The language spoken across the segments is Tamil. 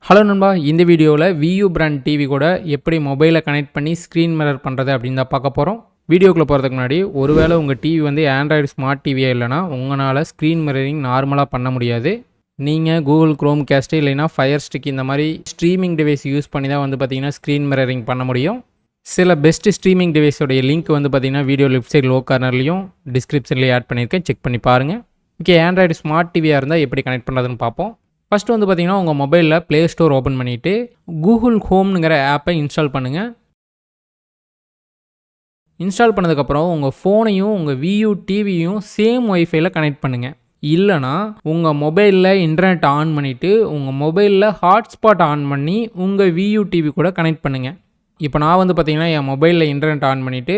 ஹலோ நண்பா, இந்த வீடியோவில் Vu பிராண்ட் டிவி கூட எப்படி மொபைலை கனெக்ட் பண்ணி ஸ்க்ரீன் மிரர் பண்ணுறது அப்படின்னு தான் பார்க்க போகிறோம். வீடியோக்குள்ளே போகிறதுக்கு முன்னாடி, ஒருவேளை உங்கள் டிவி வந்து ஆண்ட்ராய்டு ஸ்மார்ட் டிவியாக இல்லைனா உங்களால் ஸ்க்ரீன் மிரரிங் நார்மலாக பண்ண முடியாது. நீங்கள் கூகுள் க்ரோம் கேஸ்ட்டு இல்லைனா ஃபயர் ஸ்டிக் இந்த மாதிரி ஸ்ட்ரீமிங் டிவைஸ் யூஸ் பண்ணி தான் வந்து பார்த்தீங்கன்னா ஸ்க்ரீன் மிரரிங் பண்ண முடியும். சில பெஸ்ட்டு ஸ்ட்ரீமிங் டிவைஸோடைய லிங்க் வந்து பார்த்தீங்கன்னா வீடியோ லெஃப்ட் சைட் லோ கார்னர்லையும் டிஸ்கிரிப்ஷன்லேயும் ஆட் பண்ணியிருக்கேன், செக் பண்ணி பாருங்கள். ஓகே, ஆண்ட்ராய்டு ஸ்மார்ட் டிவியாக இருந்தால் எப்படி கனெக்ட் பண்ணுறதுன்னு பார்ப்போம். ஃபஸ்ட்டு வந்து பார்த்திங்கன்னா உங்கள் மொபைலில் ப்ளே ஸ்டோர் ஓப்பன் பண்ணிவிட்டு கூகுள் ஹோம்னுங்கிற ஆப்பை இன்ஸ்டால் பண்ணுங்கள். இன்ஸ்டால் பண்ணதுக்கப்புறம் உங்கள் ஃபோனையும் உங்கள் Vu டிவியும் சேம் ஒய்ஃபைல கனெக்ட் பண்ணுங்கள். இல்லைனா உங்கள் மொபைலில் இன்டர்நெட் ஆன் பண்ணிவிட்டு உங்கள் மொபைலில் ஹாட்ஸ்பாட் ஆன் பண்ணி உங்கள் Vu டிவி கூட கனெக்ட் பண்ணுங்கள். இப்போ நான் வந்து பார்த்திங்கன்னா என் மொபைலில் இன்டர்நெட் ஆன் பண்ணிவிட்டு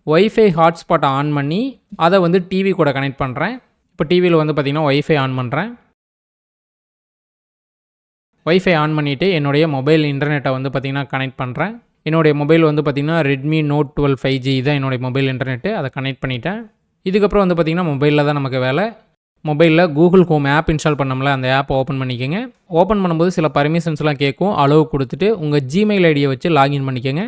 ஒய்ஃபை ஹாட்ஸ்பாட்டை ஆன் பண்ணி அதை வந்து டிவி கூட கனெக்ட் பண்ணுறேன். இப்போ டிவியில் வந்து பார்த்திங்கன்னா ஒய்ஃபை ஆன் பண்ணுறேன். ஒய்ஃபை ஆன் பண்ணிவிட்டு என்னுடைய மொபைல் இன்டர்நெட்டை வந்து பார்த்திங்கன்னா கனெக்ட் பண்ணுறேன். என்னுடைய மொபைல் வந்து பார்த்திங்கன்னா ரெட்மி நோட் 12 5G தான் என்னுடைய மொபைல் இன்டர்நெட்டு. அதை கனெக்ட் பண்ணிவிட்டேன். இதுக்கப்புறம் வந்து பார்த்திங்கன்னா மொபைலில் தான் நமக்கு வேலை. மொபைலில் கூகுள் ஹோம் ஆப் இன்ஸ்டால் பண்ணோம்ல, அந்த ஆப்பை ஓப்பன் பண்ணிக்கோங்க. ஓப்பன் பண்ணும்போது சில பர்மிஷன்ஸ்லாம் கேட்கும். அளவு கொடுத்துட்டு உங்கள் ஜிமெயில் ஐடியை வச்சு லாகின் பண்ணிக்கோங்க.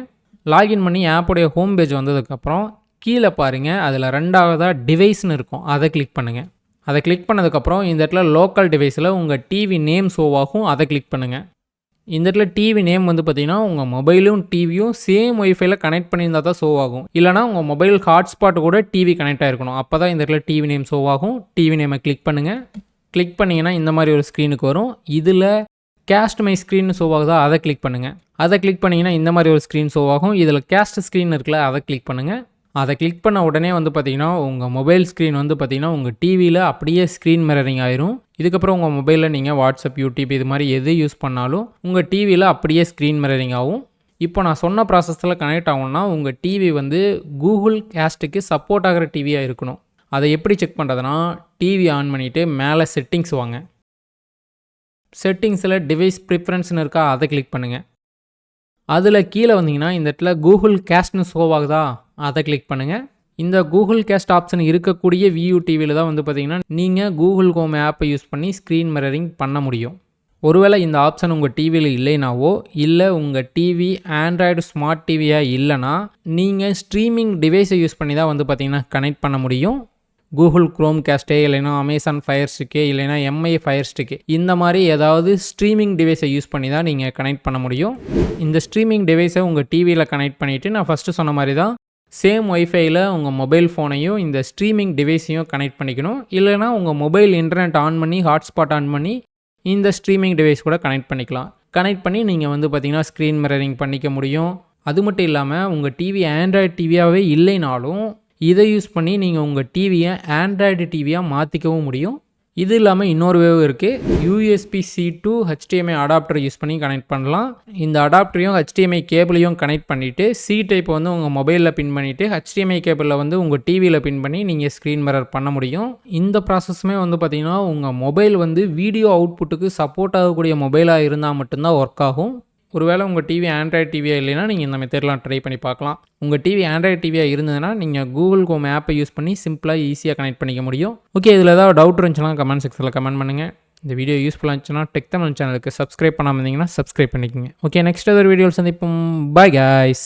லாகின் பண்ணி ஆப்போடைய ஹோம் பேஜ் வந்ததுக்கப்புறம் கீழே பாருங்கள், அதில் ரெண்டாவதாக டிவைஸ்னு இருக்கும், அதை கிளிக் பண்ணுங்கள். அதை கிளிக் பண்ணதுக்கப்புறம் இந்த இடத்துல லோக்கல் டிவைஸில் உங்கள் டிவி நேம் ஷோவாகும், அதை கிளிக் பண்ணுங்கள். இந்த இடத்துல டிவி நேம் வந்து பார்த்திங்கன்னா உங்கள் மொபைலும் டிவியும் சேம் ஒய்ஃபைல கனெக்ட் பண்ணியிருந்தால் தான் ஷோ ஆகும். இல்லைனா உங்கள் மொபைல் ஹாட்ஸ்பாட் கூட டிவி கனெக்ட் ஆகிருக்கணும், அப்போ தான் இந்த இடத்துல டிவி நேம் ஷோ ஆகும். டிவி நேமை கிளிக் பண்ணுங்கள். கிளிக் பண்ணிங்கன்னா இந்த மாதிரி ஒரு ஸ்க்ரீனுக்கு வரும். இதில் கேஸ்ட் மை ஸ்க்ரீன் ஷோ ஆகுதா, அதை கிளிக் பண்ணுங்கள். அதை கிளிக் பண்ணிங்கன்னா இந்த மாதிரி ஒரு ஸ்க்ரீன் ஷோ ஆகும். இதில் கேஸ்ட் ஸ்க்ரீன் இருக்குல்ல, அதை கிளிக் பண்ணுங்கள். அதை கிளிக் பண்ண உடனே வந்து பார்த்திங்கன்னா உங்கள் மொபைல் ஸ்க்ரீன் வந்து பார்த்திங்கன்னா உங்கள் டிவியில் அப்படியே ஸ்க்ரீன் மிரரிங் ஆயிரும். இதுக்கப்புறம் உங்கள் மொபைலில் நீங்கள் வாட்ஸ்அப், யூடியூப் இது மாதிரி எது யூஸ் பண்ணாலும் உங்கள் டிவியில் அப்படியே ஸ்க்ரீன் மிரரிங் ஆகும். இப்போ நான் சொன்ன ப்ராசஸில் கனெக்ட் ஆகும்னா உங்கள் டிவி வந்து கூகுள் கேஸ்ட்டுக்கு சப்போர்ட் ஆகிற டிவியாக இருக்கணும். அதை எப்படி செக் பண்ணுறதுனா, டிவி ஆன் பண்ணிவிட்டு மேலே செட்டிங்ஸ் வாங்க. செட்டிங்ஸில் டிவைஸ் ப்ரிஃபரன்ஸ்னு இருக்கா, அதை கிளிக் பண்ணுங்கள். அதில் கீழே வந்தீங்கன்னா இந்த இடத்துல கூகுள் கேஸ்ட்னு ஷோ ஆகுதா, அதை கிளிக் பண்ணுங்கள். இந்த கூகுள் கேஸ்ட் ஆப்ஷன் இருக்கக்கூடிய Vu டிவியில் தான் வந்து பார்த்திங்கன்னா நீங்கள் கூகுள் ஹோம் ஆப்பை யூஸ் பண்ணி ஸ்க்ரீன் மிரரிங் பண்ண முடியும். ஒருவேளை இந்த ஆப்ஷன் உங்கள் டிவியில் இல்லைனாவோ, இல்லை உங்கள் டிவி ஆண்ட்ராய்டு ஸ்மார்ட் டிவியாக இல்லைனா நீங்கள் ஸ்ட்ரீமிங் டிவைஸை யூஸ் பண்ணி தான் வந்து பார்த்திங்கன்னா கனெக்ட் பண்ண முடியும். கூகுள் க்ரோம் கேஸ்ட்டே இல்லைனா அமேசான் ஃபயர் ஸ்டிக்கு இல்லைனா எம்ஐ ஃபயர் ஸ்டிக்கு இந்த மாதிரி ஏதாவது ஸ்ட்ரீமிங் டிவைஸை யூஸ் பண்ணி தான் நீங்கள் கனெக்ட் பண்ண முடியும். இந்த ஸ்ட்ரீமிங் டிவைஸை உங்கள் டிவியில் கனெக்ட் பண்ணிவிட்டு நான் ஃபஸ்ட்டு சொன்ன மாதிரி தான் சேம் ஒய்ஃபையில் உங்கள் மொபைல் ஃபோனையும் இந்த ஸ்ட்ரீமிங் டிவைஸையும் கனெக்ட் பண்ணிக்கணும். இல்லைனா உங்கள் மொபைல் இன்டர்நெட் ஆன் பண்ணி ஹாட்ஸ்பாட் ஆன் பண்ணி இந்த ஸ்ட்ரீமிங் டிவைஸ் கூட கனெக்ட் பண்ணிக்கலாம். கனெக்ட் பண்ணி நீங்கள் வந்து பார்த்திங்கன்னா ஸ்க்ரீன் மிரரிங் பண்ணிக்க முடியும். அது மட்டும் இல்லாமல் உங்கள் டிவி ஆண்ட்ராய்டு டிவியாகவே இல்லைனாலும் இதை யூஸ் பண்ணி நீங்கள் உங்கள் டிவியை ஆண்ட்ராய்டு டிவியாக மாற்றிக்கவும் முடியும். இது இல்லாமல் இன்னொரு வேவ் இருக்குது. USB-C to HDMI adapter use பண்ணி கனெக்ட் பண்ணலாம். இந்த அடாப்டரையும் HDMI கேபிளையும் கனெக்ட் பண்ணிவிட்டு C டைப் வந்து உங்கள் மொபைலில் பின் பண்ணிவிட்டு HDMI கேபிளில் வந்து உங்கள் டிவியில் பின் பண்ணி நீங்கள் ஸ்க்ரீன் மிரர் பண்ண முடியும். இந்த ப்ராசஸுமே வந்து பார்த்திங்கன்னா உங்கள் மொபைல் வந்து வீடியோ அவுட்புட்டுக்கு சப்போர்ட் ஆகக்கூடிய மொபைலாக இருந்தால் மட்டும்தான் ஒர்க் ஆகும். ஒருவேளை உங்கள் டிவி ஆண்ட்ராய்டு டிவியாக இல்லைனா நீங்கள் இந்த மெத்தட்லாம் ட்ரை பண்ணி பார்க்கலாம். உங்கள் டிவி ஆண்ட்ராய்டு டிவியாக இருந்ததுன்னா நீங்கள் கூகுள் ஹோம் ஆப்பை யூஸ் பண்ணி சிம்பிளாக ஈஸியாக கனெக்ட் பண்ணிக்க முடியும். ஓகே, இதில் ஏதாவது டவுட் இருந்துச்சுன்னா கமெண்ட் செக்ஷனில் கமெண்ட் பண்ணுங்கள். இந்த வீடியோ யூஸ்ஃபுல்லாக இருந்துச்சுன்னா டெக் தமிழ் சேனலுக்கு சப்ஸ்கிரைப் பண்ணாமல் இருந்தீங்கன்னா சப்ஸ்கிரைப் பண்ணிக்கோங்க. ஓகே, நெக்ஸ்ட் ஒரு வீடியோவில் சந்திப்போம். Bye guys.